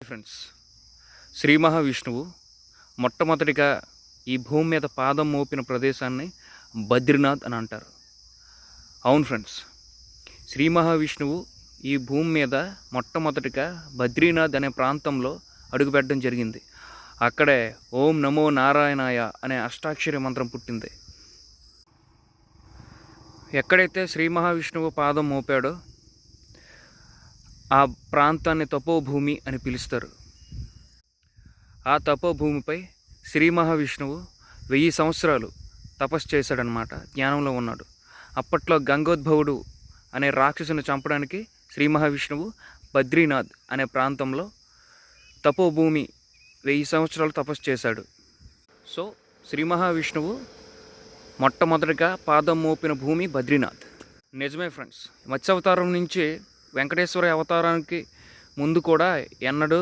Friends, Shri మహావిష్ణువు మొట్టమొదటిగా ఈ భూమి మీద పాదం మోపిన ప్రదేశాన్ని బద్రీనాథ్ అని అంటారు. అవును ఫ్రెండ్స్, శ్రీ మహావిష్ణువు ఈ భూమి మీద మొట్టమొదటిగా బద్రీనాథ్ అనే ప్రాంతంలో అడుగుపెట్టడం జరిగింది. అక్కడే ఓం నమో నారాయణాయ అనే అష్టాక్షరి మంత్రం పుట్టింది. ఎక్కడైతే శ్రీ మహావిష్ణువు పాదం మోపాడో ఆ ప్రాంతాన్ని తపోభూమి అని పిలుస్తారు. ఆ తపోభూమిపై శ్రీ మహావిష్ణువు 1000 సంవత్సరాలు తపస్సు చేశాడనమాట. జ్ఞానంలో ఉన్నాడు. అప్పట్లో గంగోద్భవుడు అనే రాక్షసుని చంపడానికి శ్రీ మహావిష్ణువు బద్రీనాథ్ అనే ప్రాంతంలో తపోభూమి 1000 సంవత్సరాలు తపస్సు చేశాడు. సో శ్రీ మహావిష్ణువు మొట్టమొదటిగా పాదం మోపిన భూమి బద్రీనాథ్. నిజమే ఫ్రెండ్స్, మత్స్య అవతారం నుంచి వెంకటేశ్వర అవతారానికి ముందు కూడా ఎన్నడూ